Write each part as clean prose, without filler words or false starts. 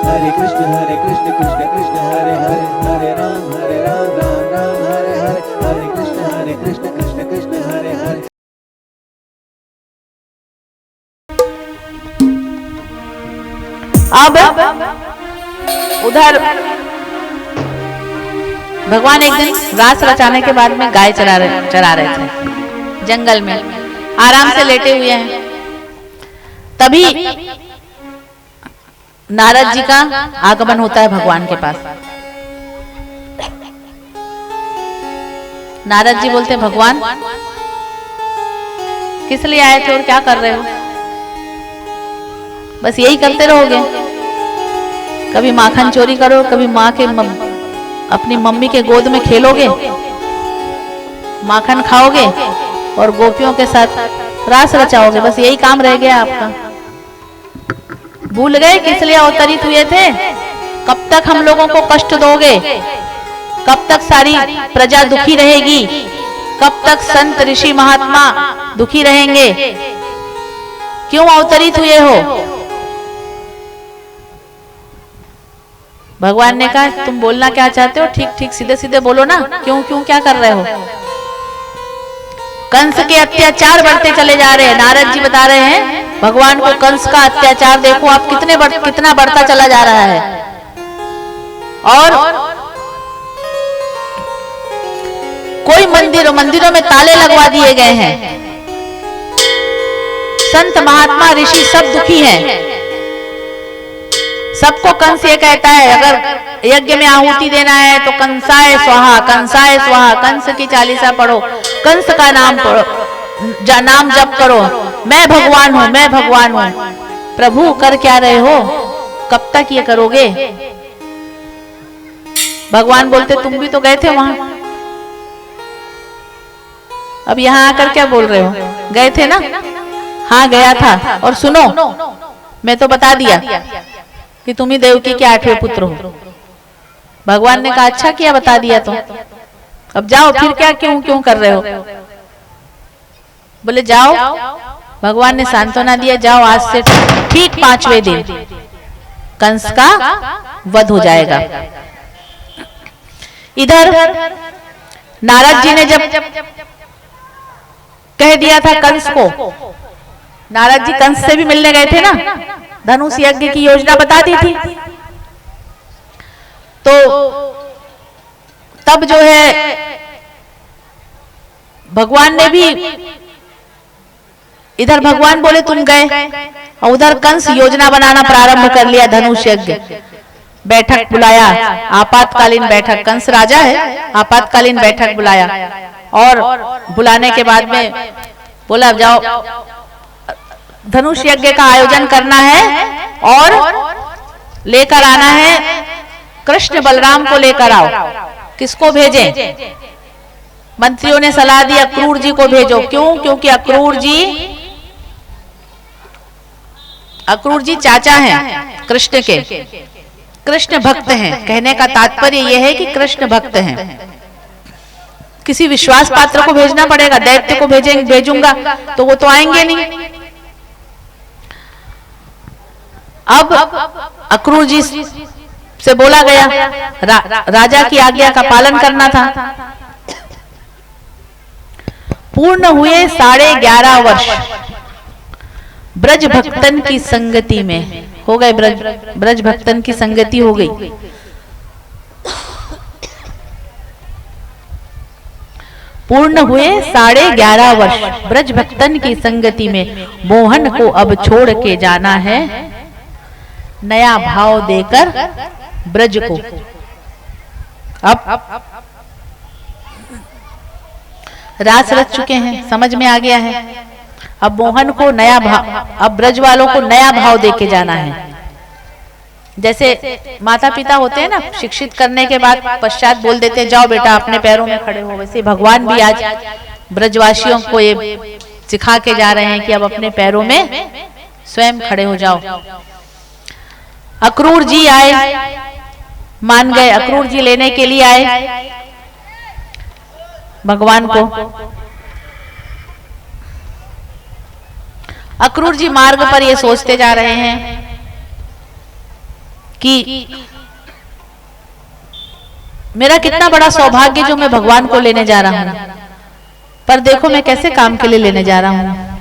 हरे कृष्ण कृष्ण कृष्ण हरे हरे, हरे राम राम राम हरे हरे, हरे कृष्ण कृष्ण कृष्ण हरे हरे। अब उधर भगवान एक दिन रास रचाने के बाद में गाय चरा रहे थे जंगल में, आराम से लेटे हुए हैं। तभी नारद जी का आगमन होता है भगवान के पास। नारद जी बोलते हैं, भगवान किस लिए आए थे और क्या कर रहे हो? बस यही करते रहोगे? कभी माखन चोरी करो, कभी माँ के अपनी मम्मी के गोद में खेलोगे, माखन खाओगे और गोपियों के साथ रास रचाओगे। बस यही काम रह गया आपका। भूल गए किस लिए अवतरित हुए थे? कब तक हम लोगों को कष्ट दोगे? कब तक सारी प्रजा दुखी रहेगी? कब तक संत ऋषि महात्मा दुखी रहेंगे? क्यों अवतरित हुए हो? भगवान ने कहा, तुम बोलना क्या चाहते हो? ठीक ठीक सीधे सीधे बोलो ना, क्यों क्यों क्या कर रहे हो? कंस के अत्याचार बढ़ते चले जा रहे हैं। नारद जी बता रहे हैं भगवान को, कंस का अत्याचार देखो आप कितना बढ़ता चला जा रहा है। और कोई मंदिरों में ताले लगवा दिए गए हैं। संत महात्मा ऋषि सब दुखी हैं। सबको कंस ये कहता है, अगर यज्ञ में आहुति देना है तो कंसाय स्वाहा, कंसाय स्वाहा, कंस की चालीसा पढ़ो, कंस का नाम पढ़ो, नाम जप करो, मैं भगवान हूं, मैं भगवान हूं। प्रभु कर क्या रहे हो? कब तक ये करोगे? भगवान बोलते, तुम भी तो गए थे वहां, अब यहां आकर क्या बोल रहे हो? गए थे ना? हाँ गया था। और सुनो, मैं तो बता दिया कि तुम ही देवकी के 8वें पुत्र हो। भगवान ने कहा, अच्छा किया बता दिया तो, अब जाओ, फिर क्या क्यों क्यों कर रहे हो? बोले जाओ। भगवान ने सांत्वना दिया, जाओ, आज से ठीक 5वें दिन कंस का वध हो जाएगा। इधर नारद जी ने जब कह दिया था कंस को, नारद जी कंस से भी मिलने गए थे ना, धनुष यज्ञ की योजना बता दी थी। तो तब जो है भगवान ने भी, इधर भगवान बोले तुम गए, और उधर कंस योजना बनाना प्रारंभ कर लिया। धनुष यज्ञ बैठक बुलाया, आपातकालीन बैठक, कंस राजा है, आपातकालीन बैठक बुलाया। और बुलाने के बाद में बोला, जाओ धनुष यज्ञ का आयोजन करना है और लेकर आना है, कृष्ण बलराम को लेकर आओ। किसको भेजें? मंत्रियों ने सलाह दी, अक्रूर जी को भेजो। क्यों? क्योंकि अक्रूर जी चाचा हैं कृष्ण के, कृष्ण भक्त हैं। कहने का तात्पर्य यह है कि कृष्ण भक्त हैं। किसी विश्वास पात्र को भेजना पड़ेगा, दैत्य को भेजूंगा तो वो तो आएंगे नहीं। अब अक्रूर जी से बोला गया, राजा की आज्ञा का पालन करना था। पूर्ण हुए 11.5 वर्ष ब्रज भक्तन की संगति में हो गए। ब्रज भक्तन की संगति हो गई। पूर्ण हुए 11.5 वर्ष ब्रज भक्तन की संगति में, मोहन को अब छोड़ के जाना है, नया भाव देकर ब्रज को। अब रास रच चुके हैं, समझ में आ गया है। अब मोहन को नया भाव, अब ब्रज वालों को नया भाव देके जाना है। जैसे माता पिता होते हैं ना, शिक्षित करने के बाद पश्चात बोल देते हैं, जाओ बेटा अपने पैरों में खड़े हो। वैसे भगवान भी आज ब्रजवासियों को ये सिखा के जा रहे हैं कि अब अपने पैरों में स्वयं खड़े हो जाओ। अक्रूर जी आए, मान गए। अक्रूर जी लेने के लिए आए भगवान को। अक्रूर जी मार्ग पर ये सोचते जा रहे हैं कि मेरा कितना बड़ा सौभाग्य जो मैं भगवान को लेने जा रहा हूं, पर देखो मैं कैसे काम के लिए लेने जा रहा हूं।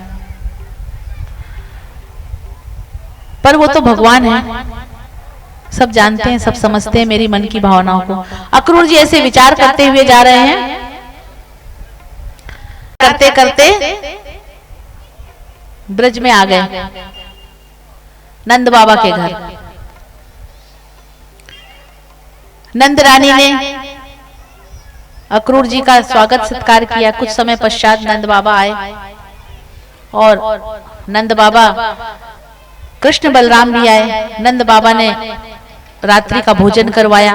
पर वो तो भगवान है, सब जानते हैं, सब समझते हैं मेरी मन की भावनाओं को। अक्रूर जी ऐसे विचार करते हुए जा रहे हैं, करते करते ब्रज में आ गए, नंद बाबा के घर। नंद रानी ने अक्रूर जी का स्वागत सत्कार किया। कुछ समय पश्चात नंद बाबा आए और नंद बाबा, कृष्ण बलराम भी आए। नंद बाबा ने रात्रि का भोजन करवाया।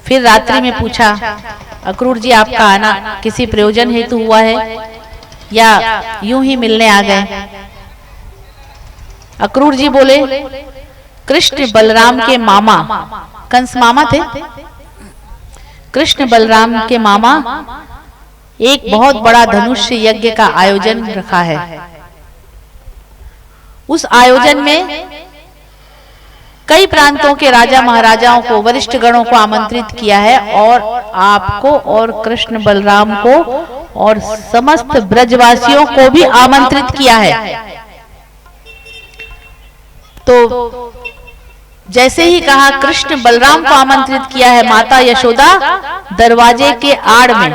फिर रात्रि में पूछा, अक्रूर जी आपका आना किसी प्रयोजन हेतु हुआ है या यूं ही मिलने आ गए? अक्रूर जी बोले, कृष्ण बलराम के मामा, कंस मामा थे, कृष्ण बलराम के मामा एक बहुत बड़ा धनुष्य यज्ञ का आयोजन रखा है। उस आयोजन में कई प्रांतों के राजा महाराजाओं को, वरिष्ठ गणों को आमंत्रित किया है और आपको और कृष्ण बलराम को और समस्त ब्रजवासियों को भी आमंत्रित किया है। तो जैसे ही कहा कृष्ण बलराम को आमंत्रित किया है, माता यशोदा दरवाजे के आड़ में,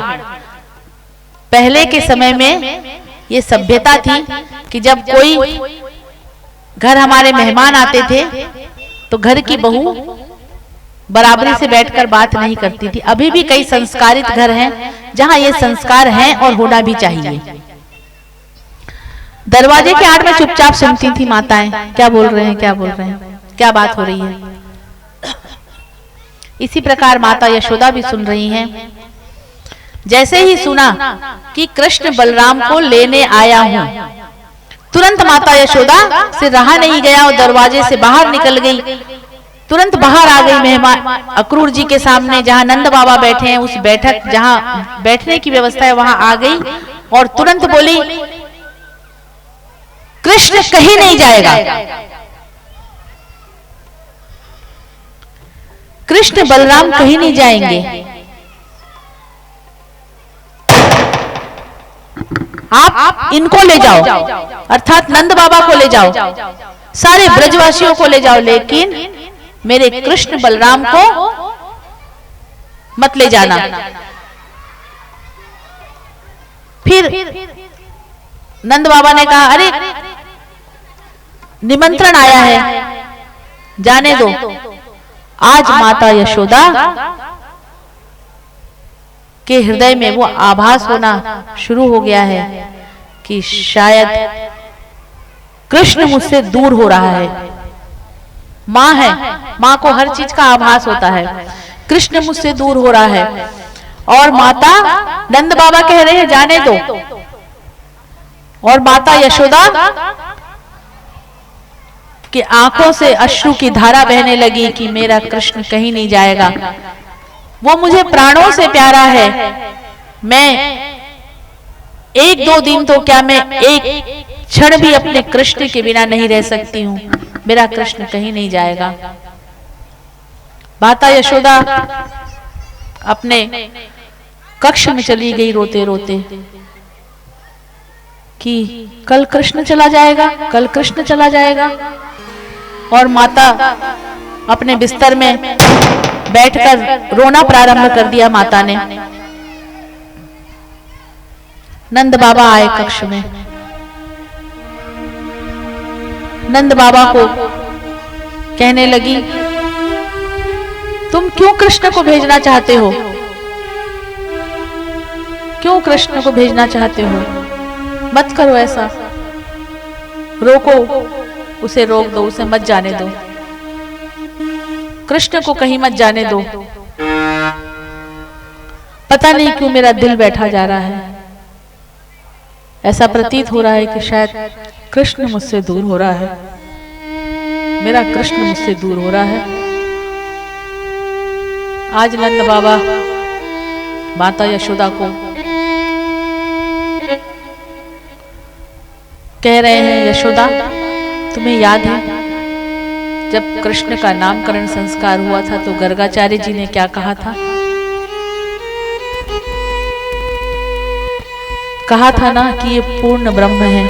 पहले के समय में ये सभ्यता थी कि जब कोई घर हमारे मेहमान आते थे तो घर की बहू बराबरी से बैठकर बात नहीं करती थी। अभी भी कई संस्कारित घर हैं जहां ये संस्कार हैं और होना भी चाहिए। दरवाजे के आड़ में चुपचाप सुनती थी माताएं, क्या बोल रहे हैं, क्या बोल रहे हैं, क्या बात हो रही है। इसी प्रकार माता यशोदा भी सुन रही हैं। जैसे ही सुना कि कृष्ण बलराम को लेने आया हूं, तुरंत माता यशोदा से रहा नहीं गया और दरवाजे से बाहर निकल गई। तुरंत बाहर आ गई मेहमान अक्रूर जी के सामने, जहां नंद बाबा बैठे हैं, उस बैठक जहां बैठने की व्यवस्था है वहां आ गई और तुरंत बोली, कृष्ण कहीं नहीं जाएगा, कृष्ण बलराम कहीं नहीं जाएंगे, आप इनको ले जाओ, अर्थात नंद बाबा को ले जाओ, सारे ब्रजवासियों को ले जाओ, लेकिन मेरे कृष्ण बलराम को मत ले जाना। फिर नंद बाबा ने कहा, अरे निमंत्रण आया है, जाने दो। आज माता यशोदा के हृदय में वो आभास होना शुरू हो गया है कि शायद कृष्ण मुझसे दूर हो रहा है। माँ है, माँ को हर चीज का आभास होता है। कृष्ण मुझसे दूर हो रहा है और माता नंद बाबा कह रहे हैं जाने दो, और माता यशोदा की आंखों से अश्रु की धारा बहने लगी कि मेरा कृष्ण कहीं नहीं जाएगा, वो मुझे प्राणों से प्यारा है, मैं एक दो दिन तो क्या, मैं एक क्षण भी अपने कृष्ण के बिना नहीं रह सकती हूँ, मेरा कृष्ण कहीं नहीं जाएगा। माता यशोदा अपने कक्ष में चली गई रोते रोते कि कल कृष्ण चला जाएगा, कल कृष्ण चला जाएगा। और माता अपने बिस्तर में बैठकर रोना प्रारंभ कर दिया माता ने। नंद बाबा आए कक्ष में। नंद बाबा को कहने लगी, तुम क्यों कृष्ण को भेजना चाहते हो, क्यों कृष्ण को भेजना चाहते हो, मत करो ऐसा, रोको उसे, रोक दो उसे, मत जाने दो, कृष्ण को कहीं मत जाने दो। पता नहीं क्यों मेरा दिल बैठा जा रहा है, ऐसा प्रतीत हो रहा है कि शायद कृष्ण मुझसे दूर हो रहा है, मेरा कृष्ण मुझसे दूर हो रहा है। आज नंद बाबा माता यशोदा को कह रहे हैं, यशोदा तुम्हें याद है जब कृष्ण का नामकरण संस्कार हुआ था तो गर्गाचार्य जी ने क्या कहा था? कहा था ना कि ये पूर्ण ब्रह्म है।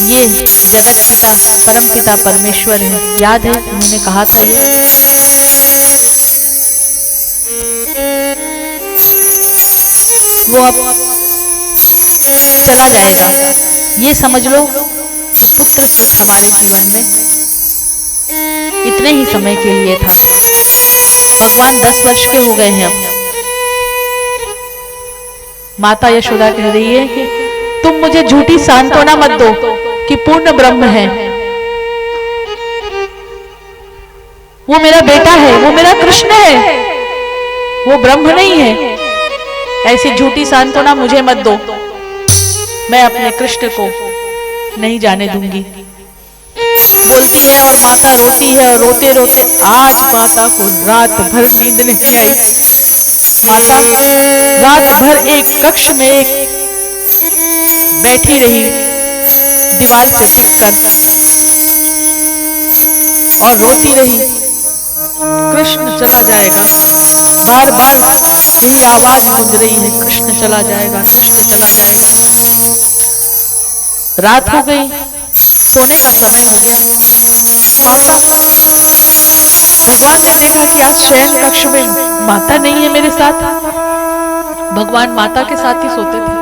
ये जगत पिता परम पिता परमेश्वर है। याद है उन्होंने कहा था ये। वो अब चला जाएगा, ये समझ लो। पुत्र सुख हमारे जीवन में इतने ही समय के लिए था। भगवान 10 वर्ष के हो गए हैं अब। माता यशोदा कह रही है कि तुम मुझे झूठी सांत्वना मत दो कि पूर्ण ब्रह्म है। वो मेरा बेटा है, वो मेरा कृष्ण है, वो ब्रह्म नहीं है। ऐसी झूठी सांत्वना मुझे मत दो। मैं अपने कृष्ण को नहीं जाने दूंगी, बोलती है। और माता रोती है और रोते रोते आज माता को रात भर नींद नहीं आई। माता रात भर एक कक्ष में बैठी रही, दीवार से टिककर, और रोती रही, कृष्ण चला जाएगा। बार बार यही आवाज गूंज रही है, कृष्ण चला जाएगा, कृष्ण चला जाएगा। रात हो गई, सोने का समय हो गया। माता भगवान ने देखा कि आज शयन कक्ष में माता नहीं है मेरे साथ। भगवान माता के साथ ही सोते थे,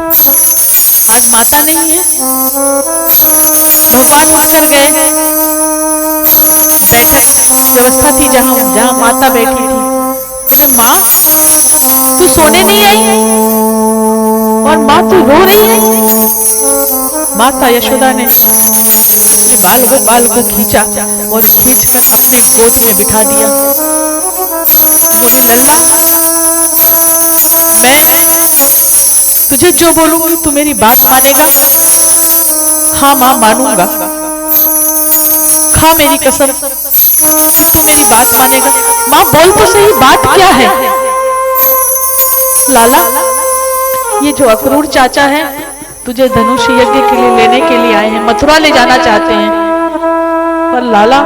आज माता नहीं है। भगवान उठकर गए। बैठक व्यवस्था थी जहां माता बैठी थी। अरे माँ, तू सोने नहीं आई? और माँ तू रो रही है? माता यशोदा ने अपने बाल को खींचा और खींचकर अपने गोद में बिठा दिया। बोली, लल्ला, मैं तुझे जो बोलूंगी तू मेरी बात मानेगा? हाँ माँ, मानूंगा। खा मेरी कसम, तू मेरी बात मानेगा। माँ बोल तो सही, बात क्या है? लाला, ये जो अक्रूर चाचा है तुझे धनुष यज्ञ के लिए लेने के लिए आए हैं, मथुरा ले जाना चाहते हैं। पर लाला,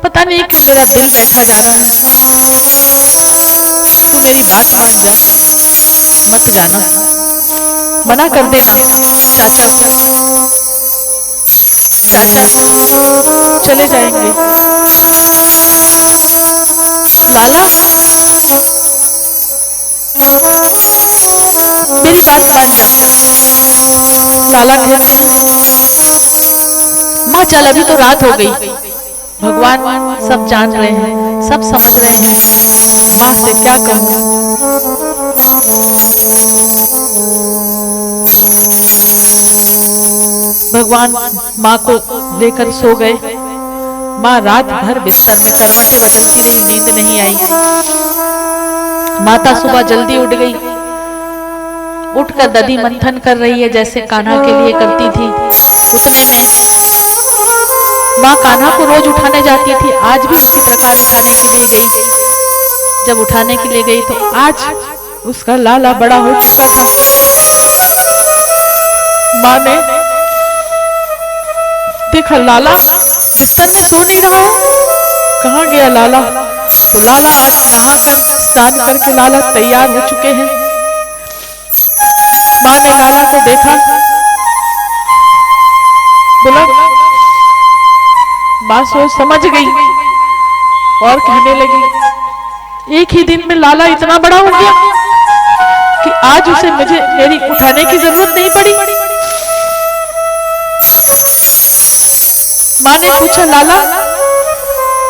पता नहीं क्यों मेरा दिल बैठा जा रहा है। तू मेरी बात मान जा, मत जाना, मना कर देना चाचा को। चाचा चले जाएंगे। लाला, मेरी बात मान जा। लाला कहते हैं, माँ चल, अभी तो रात हो गई। भगवान सब जान रहे हैं, सब समझ रहे हैं, माँ से क्या कहूँ। भगवान माँ को लेकर सो गए। माँ रात भर बिस्तर में करवटें बदलती रही, नींद नहीं आई। माता सुबह जल्दी उठ गई, उठकर दधी मंथन कर रही है जैसे कान्हा के लिए करती थी। उठने में माँ कान्हा को रोज उठाने जाती थी, आज भी उसी प्रकार उठाने के लिए गई। जब उठाने के लिए गई तो आज उसका लाला बड़ा हो चुका था। माँ ने देखा लाला बिस्तर में सो नहीं रहा है, कहाँ गया लाला? तो लाला आज नहाकर स्नान करके लाला तैयार हो चुके हैं। माँ ने लाला को देखा, बोला, माँ सोच समझ गई और कहने लगी, एक ही दिन में लाला इतना बड़ा हो गया कि आज उसे मेरी उठाने की जरूरत नहीं पड़ी। माँ ने पूछा, लाला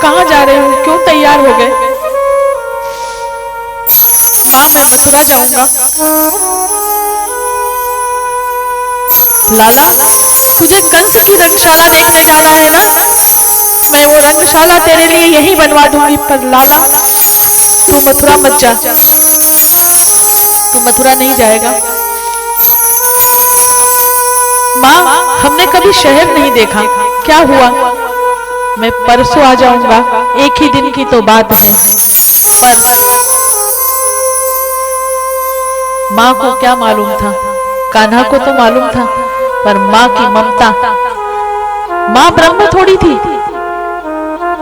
कहाँ जा रहे हो, क्यों तैयार हो गए? माँ, मैं मथुरा जाऊंगा। लाला, तुझे कंस की रंगशाला देखने जाना है ना? मैं वो रंगशाला तेरे लिए यही बनवा दूंगी, पर लाला तू मथुरा मत जा। तू मथुरा नहीं जाएगा। माँ, हमने कभी शहर नहीं देखा, क्या हुआ? मैं परसों आ जाऊंगा, एक ही दिन की तो बात है। पर माँ को क्या मालूम था, कान्हा को तो मालूम था पर माँ की ममता, माँ ब्रह्म थोड़ी थी,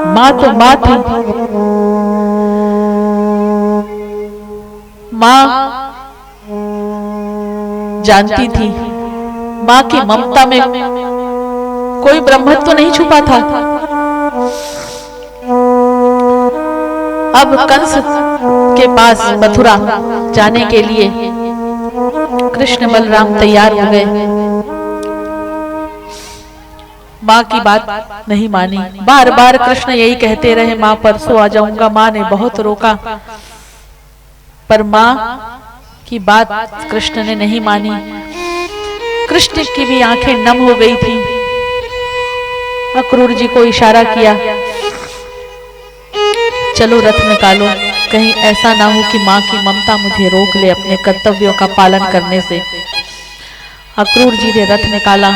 माँ तो माँ थी। माँ जानती थी माँ की ममता में कोई ब्रह्मत्व नहीं छुपा था। अब कंस के पास मथुरा जाने के लिए कृष्ण बलराम तैयार हो गए। माँ की बात नहीं मानी, बार बार कृष्ण यही कहते रहे, माँ परसों आ जाऊंगा। माँ ने बहुत रोका, पर माँ की बात कृष्ण ने नहीं मानी। कृष्ण की भी आंखें नम हो गई थी। अक्रूर जी को इशारा किया, चलो रथ निकालो, कहीं ऐसा ना हो कि माँ की ममता मुझे रोक ले अपने कर्तव्यों का पालन करने से। अक्रूर जी ने रथ निकाला।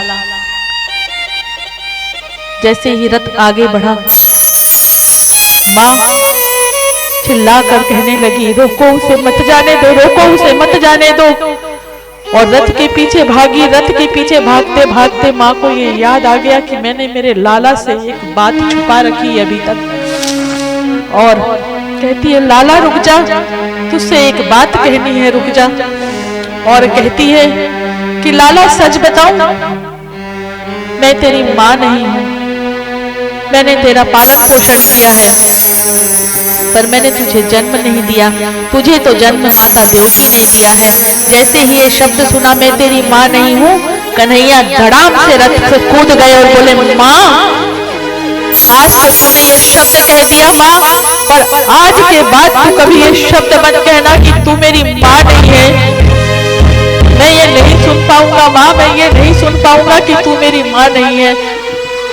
जैसे ही रथ आगे बढ़ा, माँ चिल्ला कर कहने लगी, रोको उसे, मत जाने दो, रोको उसे, मत जाने दो। और रथ के पीछे भागी। रथ के पीछे भागते भागते माँ को ये याद आ गया कि मैंने मेरे लाला से एक बात छुपा रखी है अभी तक। और कहती है, लाला रुक जा, तुझसे एक बात कहनी है, रुक जा। और कहती है कि लाला सच बताऊं, मैं तेरी माँ नहीं हूं, मैंने तेरा पालन पोषण किया है, पर मैंने तुझे जन्म नहीं दिया। तुझे तो जन्म माता देवकी ने दिया है। जैसे ही ये शब्द सुना, मैं तेरी माँ नहीं हूँ, कन्हैया धड़ाम से रथ से कूद गए और बोले, माँ आज तो तूने ये शब्द कह दिया माँ, पर आज के बाद तू कभी ये शब्द मत कहना कि तू मेरी माँ नहीं है। मैं ये नहीं सुन पाऊंगा माँ, मैं ये नहीं सुन पाऊंगा कि तू मेरी माँ नहीं है।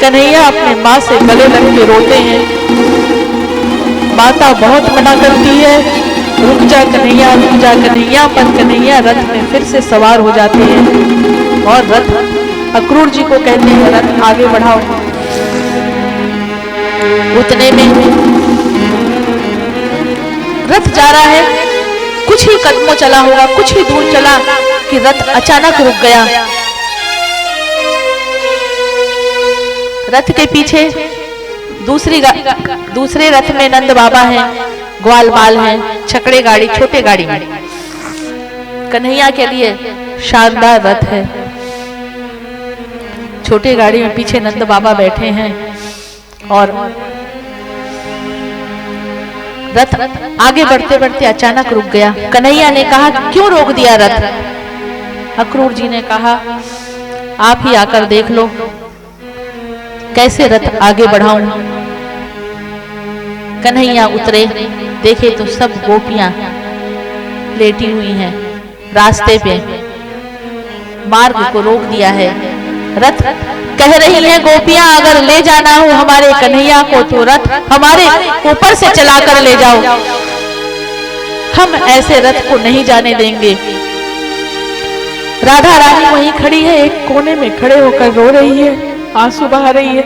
कन्हैया अपने माँ से गले लग के रोते हैं। माता बहुत मना करती है, रुक जा कन्हैया, रुक जा कन्हैया, पर कन्हैया रथ में फिर से सवार हो जाते हैं और रथ अक्रूर जी को कहते हैं, रथ आगे बढ़ाओ। उतने में रथ जा रहा है, कुछ ही कदमों चला होगा, कुछ ही दूर चला कि रथ अचानक रुक गया। रथ के पीछे दूसरे रथ में नंद बाबा हैं, ग्वाल बाल हैं, छकड़े गाड़ी, छोटे गाड़ी में। कन्हैया के लिए शानदार रथ है। छोटे गाड़ी में पीछे नंद बाबा बैठे हैं और रथ आगे बढ़ते बढ़ते अचानक रुक गया। कन्हैया ने कहा, क्यों रोक दिया रथ? अक्रूर जी ने कहा, आप ही आकर देख लो कैसे रथ आगे बढ़ाऊं। कन्हैया उतरे, देखे तो सब गोपियां लेटी हुई हैं रास्ते पे, मार्ग को रोक दिया है। रथ कह रही है गोपियां, अगर ले जाना हो हमारे कन्हैया को तो रथ हमारे ऊपर से चलाकर ले जाओ, हम ऐसे रथ को नहीं जाने देंगे। राधा रानी वहीं खड़ी है, एक कोने में खड़े होकर रो रही है, आंसू बहा रही है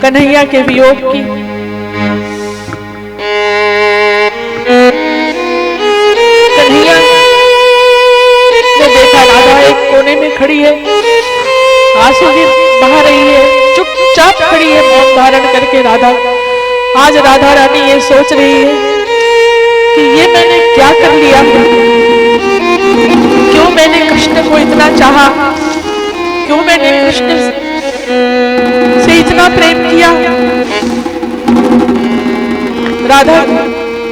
कन्हैया के वियोग की। कन्हैया ने देखा राधा एक कोने में खड़ी है, आंसू भी बहा रही है, चुपचाप खड़ी है मौन धारण करके राधा। आज राधा रानी ये सोच रही है कि ये मैंने क्या कर लिया, क्यों मैंने कृष्ण को इतना चाहा, क्यों मैंने कृष्ण से इतना प्रेम किया। राधा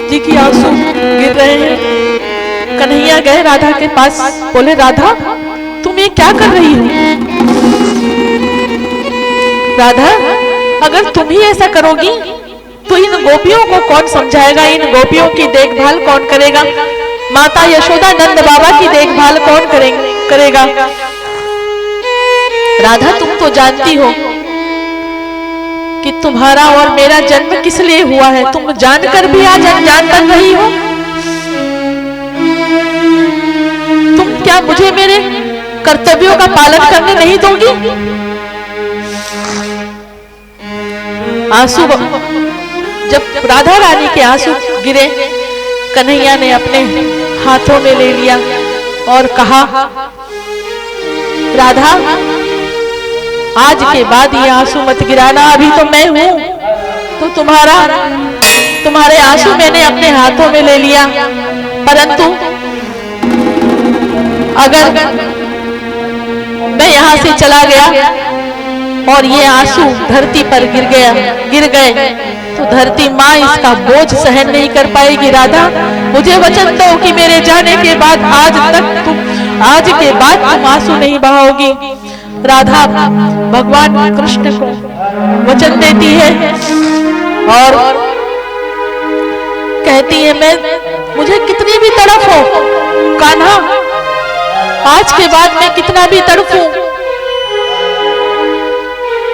जी की आंसू गिर रहे हैं। कन्हैया गए राधा के पास, बोले, राधा तुम ये क्या कर रही हो? राधा, अगर तुम ही ऐसा करोगी तो इन गोपियों को कौन समझाएगा, इन गोपियों की देखभाल कौन करेगा? माता यशोदा नंद बाबा की देखभाल कौन करेगा? राधा, तुम तो जानती हो कि तुम्हारा और मेरा जन्म किस लिए हुआ है, तुम जानकर भी आज अनजान बन रही हो। तुम क्या मुझे मेरे कर्तव्यों का पालन करने नहीं दोगी? आंसू, जब राधा रानी के आंसू गिरे, कन्हैया ने अपने हाथों में ले लिया और कहा, राधा आज के बाद ये आंसू मत गिराना, अभी तो मैं हूं तो तुम्हारे आंसू मैंने अपने हाथों में ले लिया, परंतु अगर मैं यहां से चला गया और ये आंसू धरती पर गिर गए तो धरती माँ इसका बोझ सहन नहीं कर पाएगी। राधा, मुझे वचन दो कि मेरे जाने के बाद आज के बाद तुम आंसू नहीं बहाओगी। राधा भगवान कृष्ण को वचन देती है और कहती है, मुझे कितनी भी तड़फ हो कान्हा, आज के बाद मैं कितना भी तड़फूं,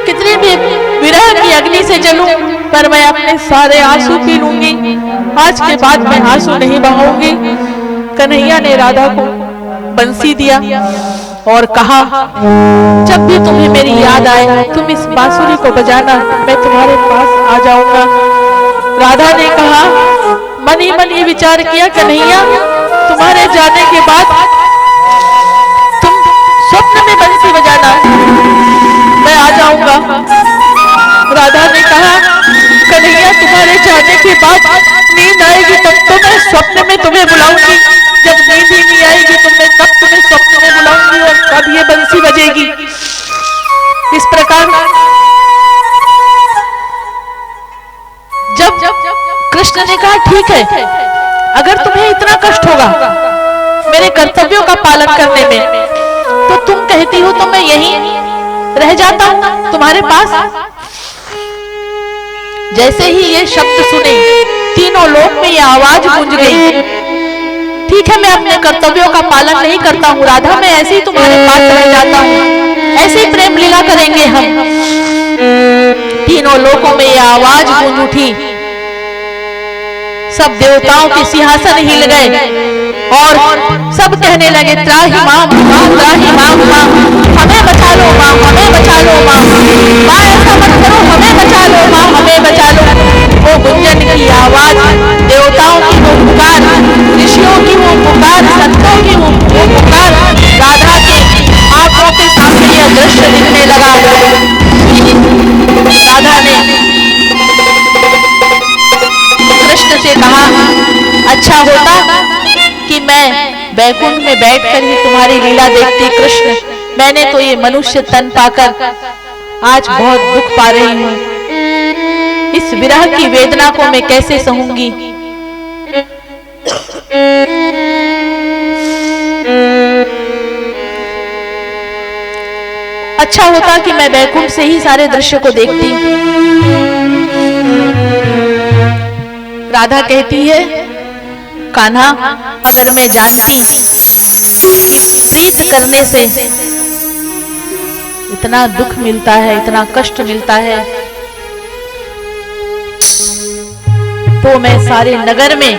कितनी भी विरह की अग्नि से जलूं, पर मैं अपने सारे आंसू पी लूंगी। आज के बाद मैं आंसू नहीं बहाऊंगी। कन्हैया ने राधा को बंसी दिया और कहा, जब भी तुम्हें मेरी याद आए तुम इस बांसुरी को बजाना, मैं तुम्हारे पास आ जाऊंगा। राधा ने कहा, मन ही मन ये विचार किया, कन्हैया तुम्हारे जाने के बाद तुम स्वप्न में बंसी बजाना, मैं आ जाऊंगा। राधा ने कहा, कन्हैया तुम्हारे जाने के बाद नींद आएगी तब तो मैं स्वप्न में तुम्हें बुलाऊंगी, जब नींद ही नहीं आएगी तो मैं कब तुम्हें स्वप्न में बुलाऊंगी और कब ये बंसी बजेगी। इस प्रकार जब कृष्ण ने कहा, ठीक है, अगर तुम्हें इतना कष्ट होगा मेरे कर्तव्यों का पालन करने में तो तुम कहती हो तो मैं यहीं रह जाता हूं तुम्हारे पास। जैसे ही ये शब्द सुने तीनों लोक में ये आवाज गूंज गई, ठीक है मैं अपने कर्तव्यों का पालन नहीं करता हूँ राधा, मैं ऐसे ही तुम्हारे पास रह जाता हूँ, ऐसे ही प्रेम लीला करेंगे हम। तीनों लोकों में ये आवाज गूंज उठी, सब देवताओं के सिंहासन हिल गए और सब कहने लगे, त्राहि माम मां, त्राहि माम मां, हमें बचा लो मां, हमें बचा लो मां, मां ऐसा मत करो, हमें बचा लो मां, हमें बचा लो। वो गुंजन की आवाज, देवताओं की वो पुकार, ऋषियों की वो पुकार, संतों की वो पुकार, राधा के आंखों के सामने यह दृश्य दिखने लगा। राधा ने कृष्ण से कहा, अच्छा होता कि मैं बैकुंठ में बैठकर ही तुम्हारी लीला देखती कृष्ण, मैंने तो ये मनुष्य तन पाकर आज बहुत दुख पा रही हूँ, इस विरह की वेदना को मैं कैसे सहूंगी। अच्छा होता कि मैं बैकुंठ से ही सारे दृश्य को देखती। राधा कहती है, कान्हा अगर मैं जानती प्रीत करने से इतना दुख मिलता है, इतना कष्ट मिलता है, तो मैं सारे नगर में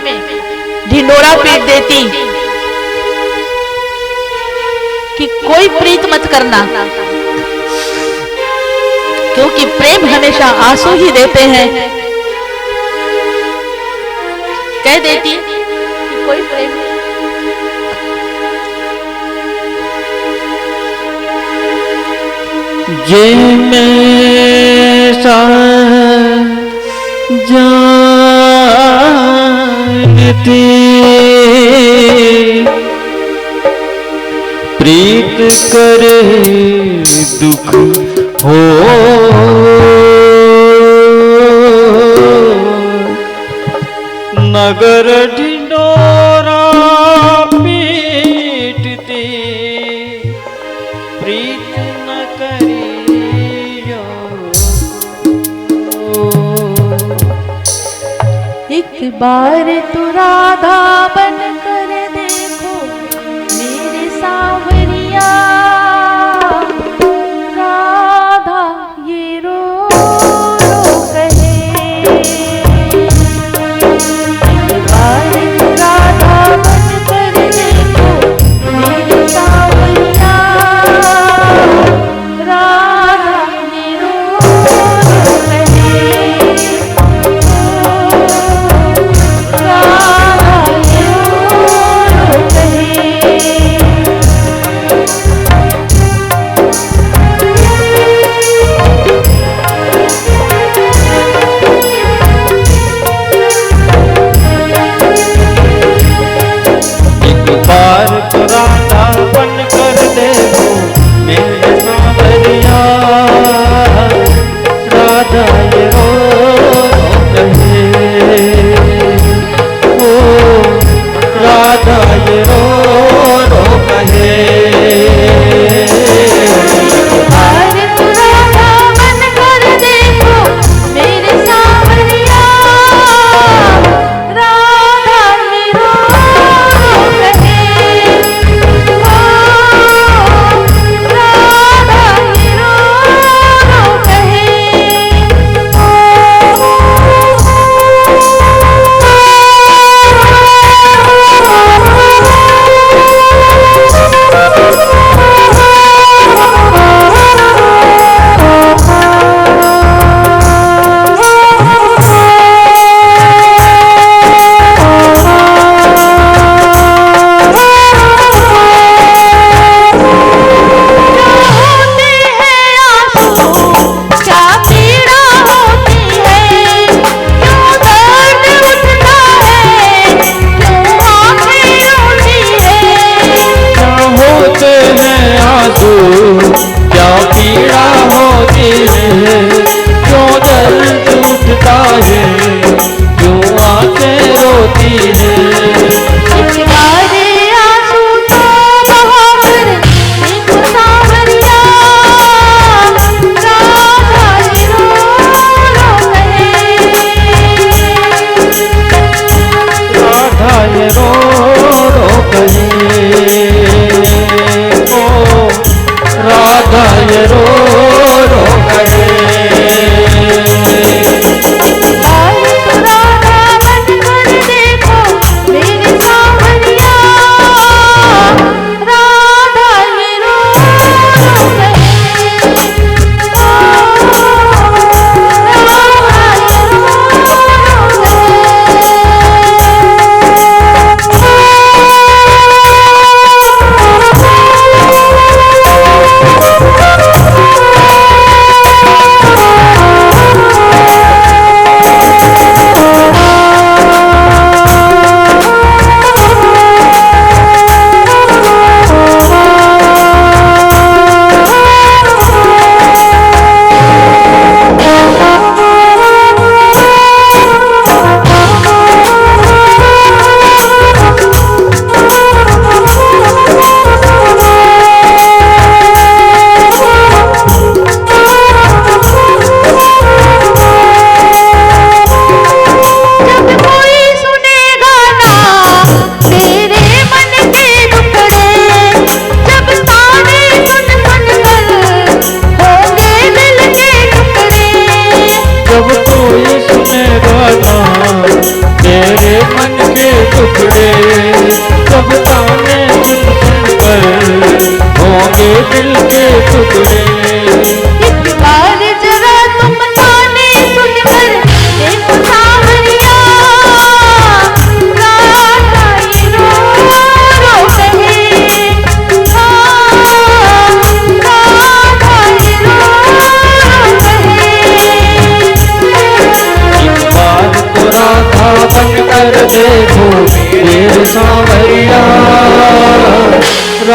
ढिंडोरा पीट देती कि कोई प्रीत मत करना, क्योंकि प्रेम हमेशा आंसू ही देते हैं। कह देती कि कोई प्रेम जे मैं जानती प्रीत करे दुख हो, नगर ढिंडोरा पीटती प्रीत न करियो। एक बार तू राधा बन कर देखो मेरे सांवरिया, राधा ये रो रो कहे। एक बार तू राधा बन कर देखो मेरे सांवरिया, राधा ये रो रो कहे, राधा ये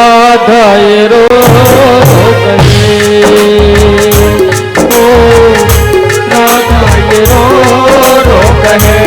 राधा ये रो कहे, ओ राधा ये रो कहे।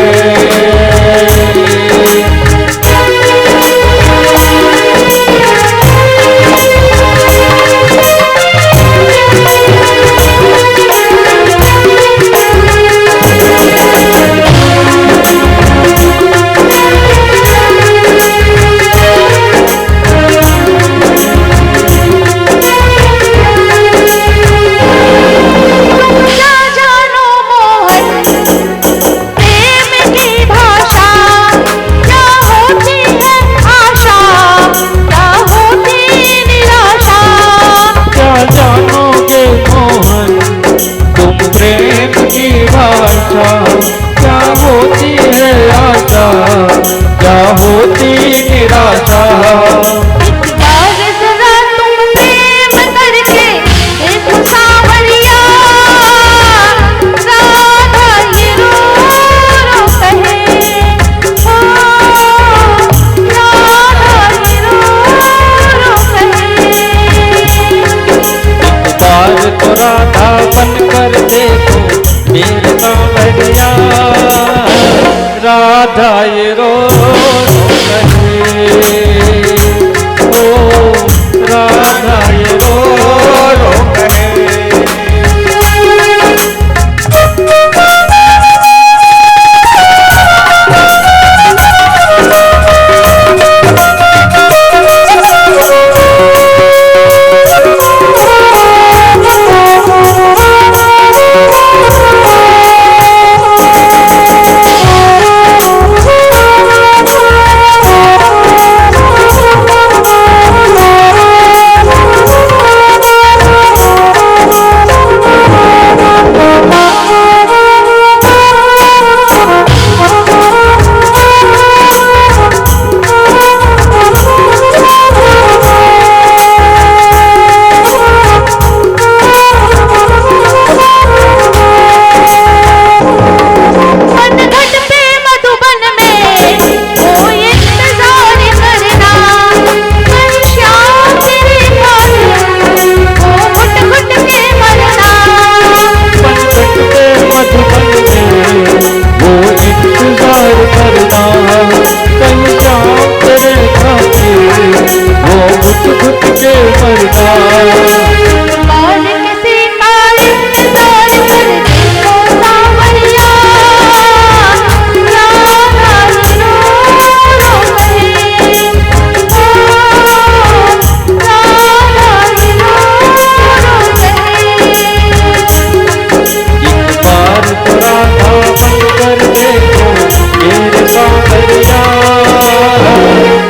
क्या होती है आशा, क्या होती निराशा। जरा तुम प्रेम करके देखो सावरिया, राधा ये रो कहे, ओ राधा ये रो कहे। एक बार तो राधा बन कर देखो मेरे सांवरिया, राधा ये रो कहे, ओ राधा ये रो कहे।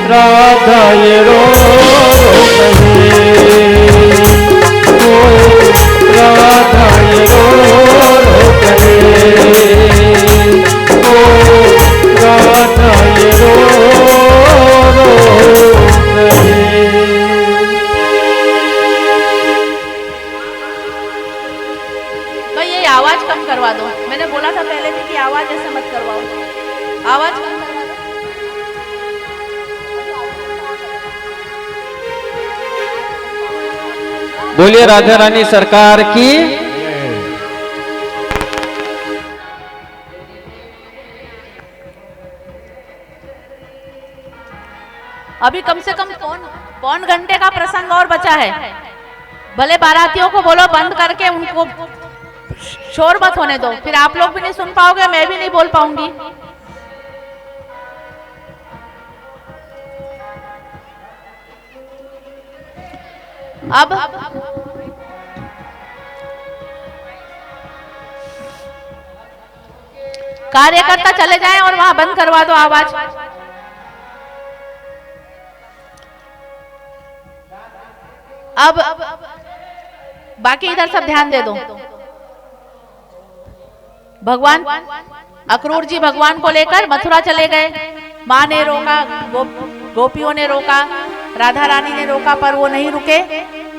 राधा ये रो कहे, ओ राधा ये रो कहे, ओ राधा ये रो कहे। तो ये आवाज कम करवा दो, मैंने बोला था पहले भी कि आवाज ऐसे मत करवाओ, आवाज कम करवा दो। बोलिए राधा रानी सरकार की। अभी कम से कम पौन घंटे का प्रसंग और बचा है। भले बारातियों को बोलो बंद करके उनको शोर मत होने दो, फिर आप लोग भी नहीं सुन पाओगे, मैं भी नहीं बोल पाऊंगी। अब कार्यकर्ता चले जाएं और वहां बंद करवा दो आवाज। अब बाकी इधर सब ध्यान दे दो। भगवान अक्रूर जी भगवान को लेकर मथुरा चले गए। माँ ने रोका, गोपियों ने रोका, राधा रानी ने रोका, पर वो नहीं रुके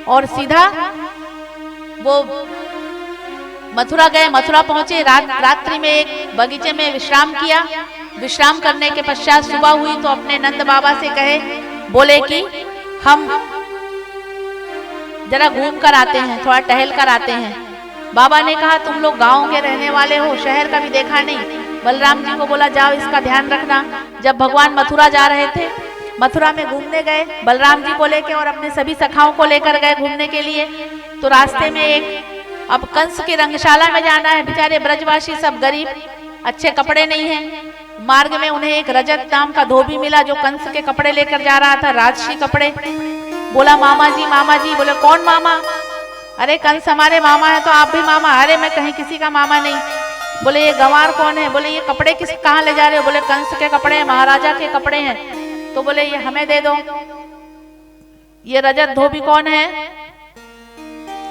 और सीधा वो मथुरा गए। मथुरा पहुंचे, रात्रि में एक बगीचे में विश्राम किया। विश्राम करने के पश्चात सुबह हुई तो अपने नंद बाबा से कहे, बोले कि हम जरा घूम कर आते हैं, थोड़ा टहल कर आते हैं। बाबा ने कहा तुम लोग गांव के रहने वाले हो, शहर का भी देखा नहीं। बलराम जी को बोला जाओ इसका ध्यान रखना। जब भगवान मथुरा जा रहे थे, मथुरा में घूमने गए, बलराम जी को लेकर और अपने सभी सखाओं को लेकर गए घूमने के लिए। तो रास्ते में अब कंस की रंगशाला में जाना है, बेचारे ब्रजवासी सब गरीब, अच्छे कपड़े नहीं हैं। मार्ग में उन्हें एक रजत नाम का धोबी मिला जो कंस के कपड़े लेकर जा रहा था, राजसी कपड़े। बोला मामा जी मामा जी। बोले कौन मामा? अरे कंस हमारे मामा है तो आप भी मामा? अरे मैं कहीं किसी का मामा नहीं। बोले ये गंवार कौन है? बोले ये कपड़े कहाँ ले जा रहे हो? बोले कंस के कपड़े हैं, महाराजा के कपड़े हैं। तो बोले ये हमें दे दो। ये रजत धोबी कौन है?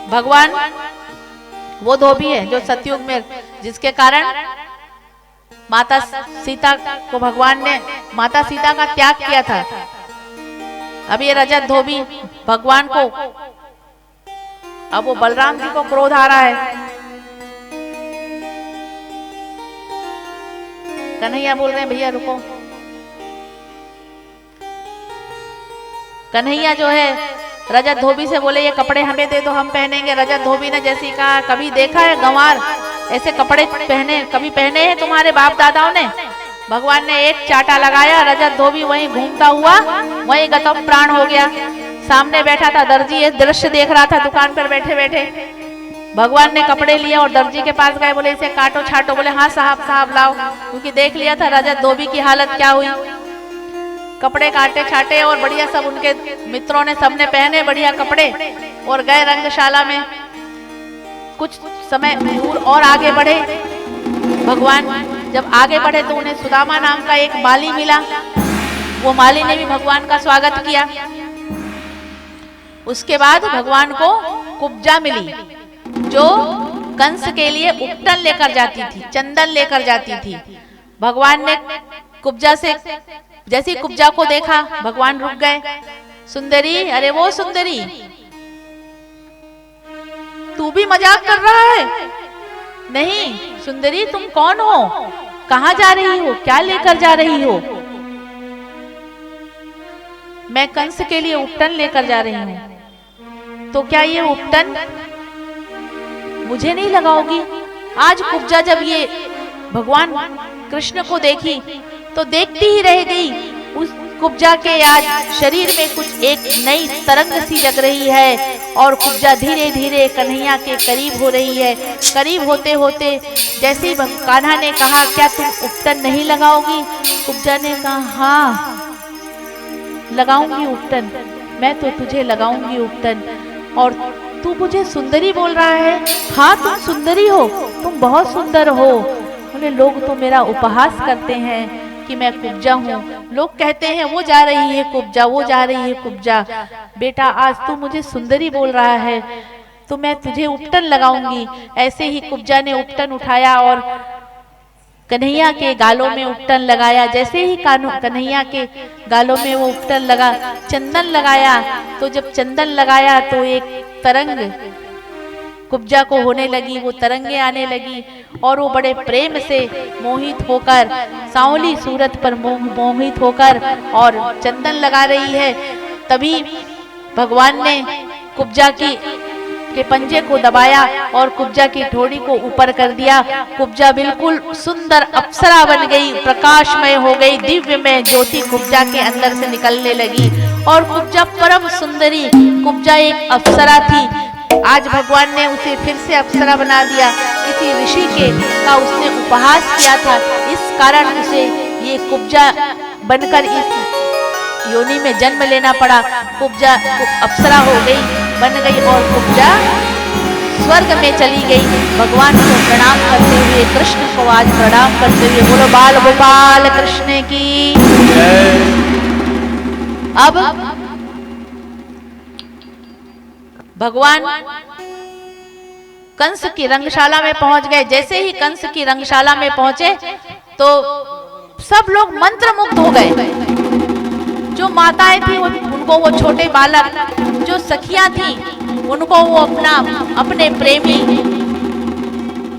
भगवान वो धोबी है जो सतयुग में, जिसके कारण माता सीता को भगवान ने माता सीता का त्याग किया था। अब ये रजत धोबी भगवान को, अब वो बलराम जी को क्रोध आ रहा है। कन्हैया बोल रहे हैं भैया रुको। कन्हैया जो है रजत धोबी से बोले ये कपड़े हमें दे दो, हम पहनेंगे। रजत धोबी ने जैसे कहा कभी देखा है गंवार ऐसे कपड़े पहने? कभी पहने हैं तुम्हारे बाप दादाओं ने? भगवान ने एक चाटा लगाया, रजत धोबी वहीं घूमता हुआ वहीं गतम प्राण हो गया। सामने बैठा था दर्जी, ये दृश्य देख रहा था दुकान पर बैठे बैठे। भगवान ने कपड़े लिए और दर्जी के पास गए, बोले इसे काटो छाटो। बोले हाँ साहब साहब लाओ, क्योंकि देख लिया था रजत धोबी की हालत क्या हुई। कपड़े काटे छाटे और बढ़िया सब उनके मित्रों ने सबने पहने बढ़िया कपड़े और गए रंगशाला में। कुछ समय दूर और आगे बढ़े भगवान। जब आगे बढ़े तो उन्हें सुदामा नाम का एक माली मिला। वो माली ने भी भगवान का स्वागत किया। उसके बाद भगवान को कुब्जा मिली जो कंस के लिए उपटन लेकर जाती थी, चंदन लेकर जाती थी। भगवान ने कुब्जा से जैसे कुब्जा को देखा भगवान रुक गए। सुंदरी, अरे वो सुंदरी, तू भी मजाक कर रहा है? नहीं सुंदरी, तुम कौन हो? कहाँ जा रही हो? क्या लेकर जा रही हो? मैं कंस के लिए उपटन लेकर जा रही हूँ। तो क्या ये उपटन मुझे नहीं लगाओगी? आज कुब्जा जब ये भगवान कृष्ण को देखी तो देखती ही रह गई। उस कुब्जा के आज शरीर में कुछ एक नई तरंग सी जग रही है और कुब्जा धीरे धीरे कन्हैया के करीब हो रही है। करीब होते होते जैसे ही कान्हा ने कहा क्या तुम उपटन नहीं लगाओगी? कुब्जा ने कहा हाँ लगाऊंगी उपटन, मैं तो तुझे लगाऊंगी उपटन। और तू मुझे सुंदरी बोल रहा है? हाँ तुम सुंदरी हो, तुम बहुत सुंदर हो। बोले लोग तो मेरा उपहास करते हैं कि मैं कुब्जा हूँ। लोग कहते हैं वो जा रही है कुब्जा, वो जा रही है कुब्जा। बेटा आज तू मुझे सुंदरी बोल रहा है तो मैं तुझे उपटन लगाऊंगी। ऐसे ही कुब्जा ने उपटन उठाया और कन्हैया के गालों में उपटन लगाया। जैसे ही कन्हैया के गालों में वो उपटन लगा, चंदन लगाया। तो जब चंदन लगाया तो एक तरंग कुब्जा को होने लगी, वो तरंगे आने लगी और वो बड़े प्रेम से मोहित होकर, सांवली सूरत पर मोहित होकर और चंदन लगा रही है। तभी भगवान ने कुब्जा के पंजे को दबाया और कुब्जा की ठोड़ी को ऊपर कर दिया। कुब्जा बिल्कुल सुंदर अप्सरा बन गई, प्रकाशमय हो गई, दिव्यमय ज्योति कुब्जा के अंदर से निकलने लगी और कुब्जा परम सुंदरी, कुब्जा एक अप्सरा थी। आज भगवान ने उसे फिर से अप्सरा बना दिया। किसी ऋषि का उसने उपहास किया था, इस कारण उसे ये कुब्जा बनकर इस योनि में जन्म लेना पड़ा। कुब्जा अप्सरा हो गई, बन गई और कुब्जा स्वर्ग में चली गई। भगवान को प्रणाम करते हुए, कृष्ण को आज प्रणाम करते हुए बोलो बाल गोपाल कृष्ण की। अब भगवान कंस की रंगशाला में पहुंच गए। जैसे ही कंस की रंगशाला में पहुंचे तो सब लोग मंत्रमुग्ध हो गए। जो माताएं थी उनको वो छोटे बालक, जो सखियां थी उनको वो अपने प्रेमी,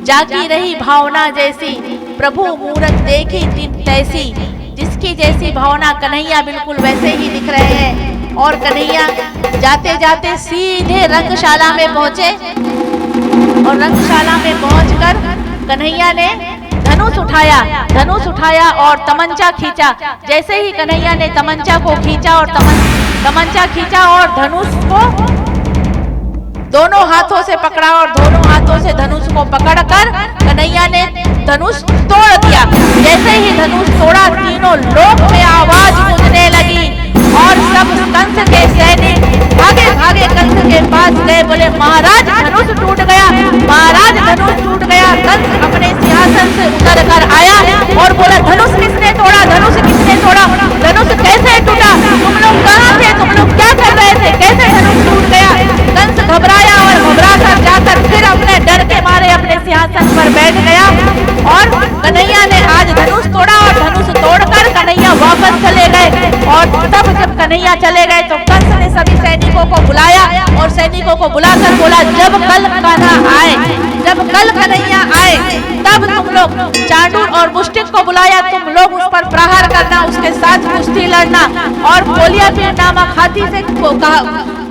जागी रही भावना जैसी, प्रभु मूरत देखी दिन तैसी, जिसकी जैसी भावना कन्हैया बिल्कुल वैसे ही दिख रहे हैं। और कन्हैया जाते जाते सीधे रंगशाला में पहुंचे और रंगशाला में पहुंचकर कन्हैया ने धनुष उठाया और तमंचा खींचा। जैसे ही कन्हैया ने तमंचा को खींचा और तमंचा खींचा और धनुष को दोनों हाथों से पकड़ा और दोनों हाथों से धनुष को पकड़कर कन्हैया ने धनुष तोड़ दिया। जैसे ही धनुष तोड़ा, तीनों लोक में आवाज गूंजने लगी और सब कंस के सैनिक भागे भागे कंस के पास गए। बोले महाराज धनुष टूट गया, महाराज धनुष टूट गया। कंस अपने सिंहासन से उतर कर आया और बोला धनुष किसने तोड़ा, धनुष किसने तोड़ा, धनुष कैसे टूटा, तुम लोग कहाँ थे, तुम लोग क्या कर रहे थे, कैसे धनुष टूट गया। कंस घबराया और घबराकर जाकर फिर अपने डर के मारे अपने सिंहासन पर बैठ गया। और कन्हैया ने आज धनुष तोड़ा और धनुष तोड़कर कन्हैया वापस चले गए। और तब जब कन्हैया चले गए तो कंस ने सभी सैनिकों को बुलाया और सैनिकों को बुलाकर बोला जब कल कान्हा आए, जब कल कन्हैया आए तब तुम लोग चांडूर और मुष्टिक को बुलाया, तुम लोग उस पर प्रहार करना, उसके साथ कुश्ती लड़ना। और कोलियापीर नामक हाथी से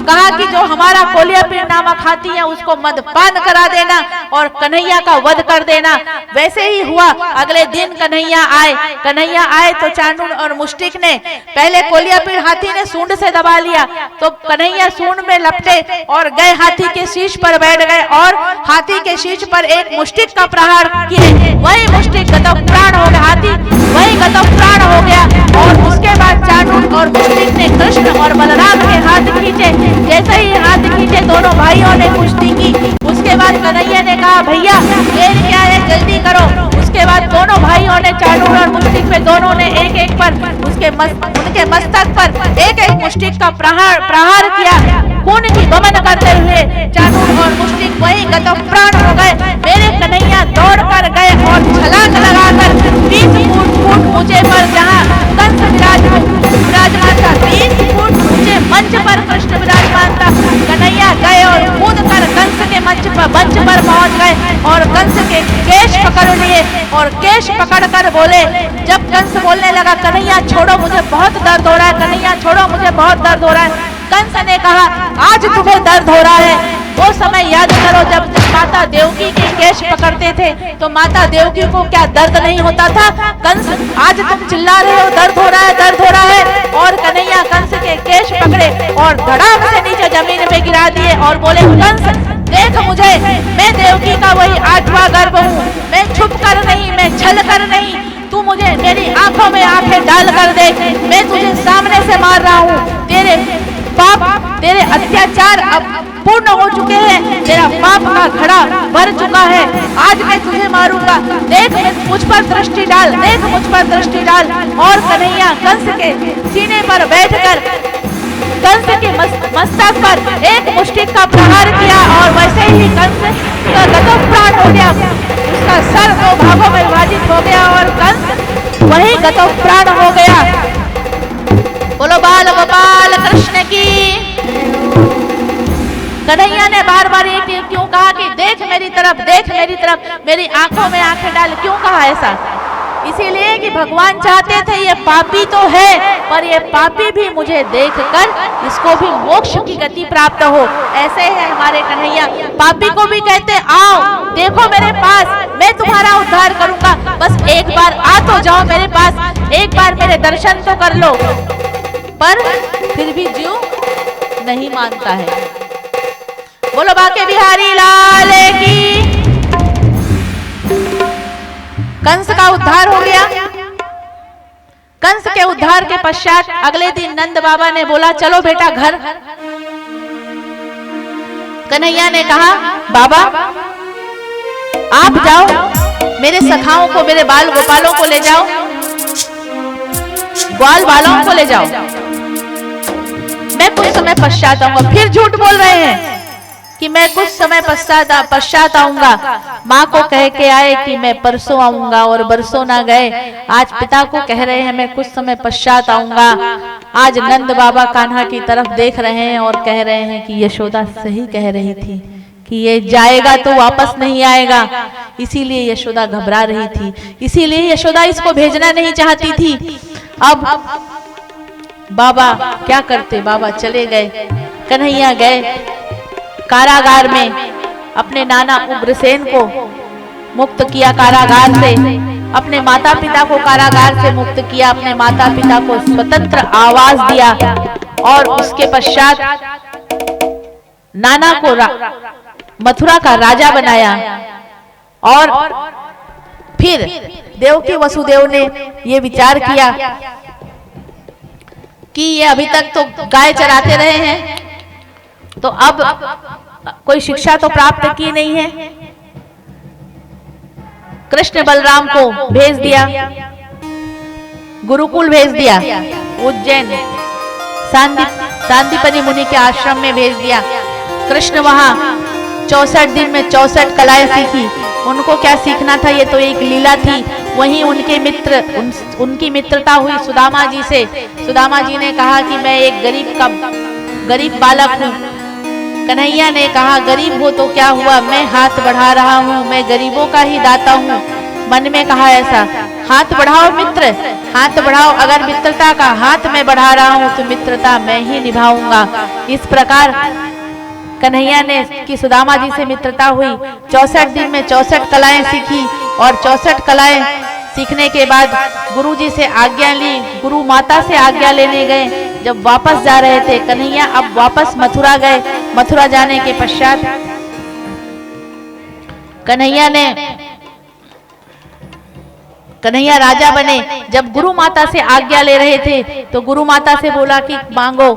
कहा कि जो हमारा कोलियापीर नामक हाथी है उसको मदपान करा देना और कन्हैया का वध कर देना। वैसे ही हुआ। अगले दिन कन्हैया आए तो चांडूर और मुष्टिक ने पहले कोलियापीर हाथी ने सूंड से दबा लिया तो कन्हैया सूंड में लपटे और गए हाथी के शीश पर बैठ गए और हाथी के शीश पर एक मुष्टिक का प्रहार किए। वही मुष्टिक गतव प्राण हो गया, हाथी वही गतव प्राण हो गया। और उसके बाद चांडूर और मुष्टिक ने कृष्ण और बलराम के हाथ खींचे। जैसे ही हाथ खींचे दोनों भाइयों ने कुश्ती की। उसके बाद कन्हैया ने कहा भैया खेल क्या है, जल्दी करो। उसके बाद दोनों भाइयों ने चांडूर और मुष्टिक पे दोनों ने एक एक पर उनके मस्तक पर एक एक मुष्टिक का प्रहार किया। खून की गमन करते हुए चांडूर और मुष्टिक वही गतव प्राण हो गए। मेरे कन्हैया दौड़ कर गए और छलांग लगाकर 20 फुट ऊंचे पर जहाँ कंस विराजमान था, 20 फुट ऊंचे मंच पर कृष्ण विराजमान था, कन्हैया गए और कूद कर कंस के मंच पर पहुंच गए और कंस के केश पकड़ लिए और केश पकड़ कर बोले। जब कंस बोलने लगा कन्हैया छोड़ो मुझे बहुत दर्द हो रहा है, कन्हैया छोड़ो मुझे बहुत दर्द हो रहा है। कंस ने कहा आज तुम्हें दर्द हो रहा है, वो समय याद करो जब माता देवकी के केश पकड़ते थे तो माता देवकी को क्या दर्द नहीं होता था। कंस आज तुम चिल्ला रहे हो दर्द हो रहा है, दर्द हो रहा है। और कन्हैया कंस के केश पकड़े और धड़ाम से नीचे जमीन पे गिरा दिए और बोले कंस देख मुझे, मैं देवकी का वही 8वां गर्भ हूँ, मैं छुप कर नहीं, मैं छल कर नहीं, तू मुझे मेरी आंखों में आंखें डाल कर देख, मैं तुझे सामने से मार रहा हूँ। तेरे पाप, तेरे अत्याचार अब पूर्ण हो चुके हैं, तेरा पाप का घड़ा भर चुका है, आज मैं तुझे मारूंगा, देख मुझ पर दृष्टि डाल, देख मुझ पर दृष्टि डाल। और कन्हैया कंस के सीने पर बैठकर कंस के मस्तक पर एक मुष्टिक का प्रहार किया और वैसे ही कंस का गतव प्राण हो गया, उसका सर 2 भागों में विभाजित हो गया और कंस वही गतव प्राण हो गया। बोलो बाल गोपाल कृष्ण की। कन्हैया ने बार बार ये क्यों कहा कि देख मेरी तरफ, देख मेरी तरफ, मेरी आंखों में आंखें डाल, क्यों कहा ऐसा? इसीलिए कि भगवान चाहते थे ये पापी तो है पर ये पापी भी मुझे देखकर इसको भी मोक्ष की गति प्राप्त हो। ऐसे है हमारे कन्हैया, पापी को भी कहते आओ देखो मेरे पास, मैं तुम्हारा उद्धार करूंगा, बस एक बार आ तो जाओ मेरे पास, एक बार मेरे दर्शन तो कर लो। पर फिर भी जीव नहीं मानता है। बोलो बाके बिहारी लाल की। कंस का उद्धार हो गया। कंस के उद्धार के पश्चात अगले दिन नंद बाबा ने बोला चलो बेटा घर। कन्हैया ने कहा बाबा आप जाओ, मेरे सखाओं को, मेरे बाल गोपालों को ले जाओ, ग्वाल बालों को ले जाओ, मैं कुछ समय पश्चात आऊंगा। फिर झूठ बोल रहे हैं कि मैं कुछ समय पश्चात आऊंगा। माँ को कह के आए कि मैं परसों आऊंगा और बरसों ना गए। आज पिता को कह रहे हैं मैं कुछ समय पश्चात आऊंगा। आज नंद बाबा कान्हा की तरफ देख रहे हैं और कह रहे हैं कि यशोदा सही कह रही थी कि ये जाएगा तो वापस नहीं आएगा। इसीलिए यशोदा घबरा रही थी, इसीलिए यशोदा इसको भेजना नहीं चाहती थी। अब बाबा क्या करते, बाबा चले गए। कन्हैया गए कारागार में, अपने नाना उग्रसेन को मुक्त किया कारागार से, अपने माता पिता को कारागार से मुक्त किया, अपने माता पिता को स्वतंत्र आवाज दिया और उसके पश्चात नाना को मथुरा का राजा बनाया। और फिर देवकी वसुदेव ने ये विचार किया कि ये अभी तक तो गाय चराते रहे हैं, तो अब कोई शिक्षा तो प्राप्त की नहीं है। कृष्ण बलराम को भेज दिया, गुरुकुल भेज दिया, उज्जैन सांदीपनि मुनि के आश्रम में भेज दिया। कृष्ण वहां 64 दिन में 64 कलाएं सीखी। उनको क्या सीखना था, ये तो एक लीला थी। वहीं उनके मित्र उनकी मित्रता हुई सुदामा जी से। सुदामा जी ने कहा कि मैं एक गरीब बालक हूँ। कन्हैया ने कहा गरीब हो तो क्या हुआ, मैं हाथ बढ़ा रहा हूँ, मैं गरीबों का ही दाता हूँ। मन में कहा ऐसा, हाथ बढ़ाओ मित्र, हाथ बढ़ाओ। अगर मित्रता का हाथ मैं बढ़ा रहा हूँ तो मित्रता मैं ही निभाऊंगा। इस प्रकार कन्हैया ने की सुदामा जी से मित्रता हुई। 64 दिन में 64 कलाएं सीखी और 64 कलाएं सीखने के बाद गुरु जी से आज्ञा ली, गुरु माता से आज्ञा लेने गए। जब वापस जा रहे थे कन्हैया, अब वापस मथुरा गए। मथुरा जाने के पश्चात कन्हैया राजा बने। जब गुरु माता से आज्ञा ले रहे थे तो गुरु माता से बोला कि मांगो।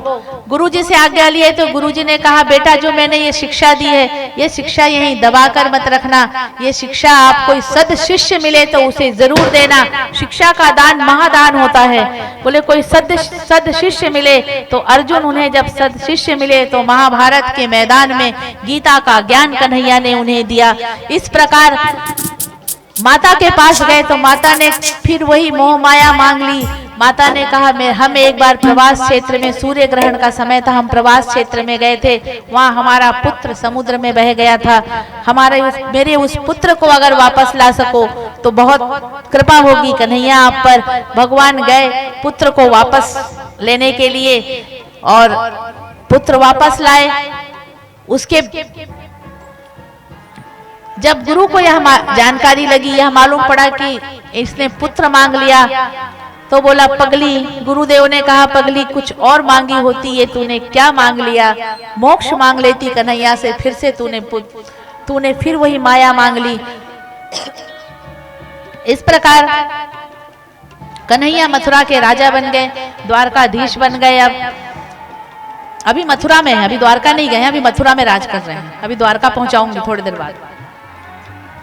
गुरु जी से आज्ञा लिए तो गुरु जी ने कहा बेटा जो मैंने ये शिक्षा दी है, ये शिक्षा यहीं दबाकर मत रखना। ये शिक्षा आप कोई सद शिष्य मिले तो उसे जरूर देना। शिक्षा का दान महादान होता है। बोले कोई सद शिष्य मिले तो अर्जुन, उन्हें जब सद शिष्य मिले तो महाभारत के मैदान में गीता का ज्ञान कन्हैया ने उन्हें दिया। इस प्रकार माता के पास गए तो माता ने फिर वही मोह माया मांग ली। माता ने कहा हम एक बार प्रवास क्षेत्र में, सूर्य ग्रहण का समय था, हम प्रवास क्षेत्र में गए थे, वहां हमारा पुत्र समुद्र में बह गया था। मेरे उस पुत्र को अगर वापस ला सको तो बहुत कृपा होगी कन्हैया आप पर। भगवान गए पुत्र को वापस लेने के लिए और पुत्र वापस लाए। उसके जब गुरु को यह जानकारी लगी, यह मालूम पड़ा कि इसने पुत्र मांग लिया, तो बोला पगली, गुरुदेव ने कहा पगली कुछ और मांगी होती, ये तूने क्या मांग लिया, मोक्ष मांग लेती कन्हैया से, फिर से तूने फिर वही माया मांग ली। इस प्रकार कन्हैया मथुरा के राजा बन गए, द्वारकाधीश बन गए। अभी मथुरा में है, अभी द्वारका नहीं गए, अभी मथुरा में राज कर रहे हैं। अभी द्वारका पहुंचाऊंगी थोड़ी देर बाद।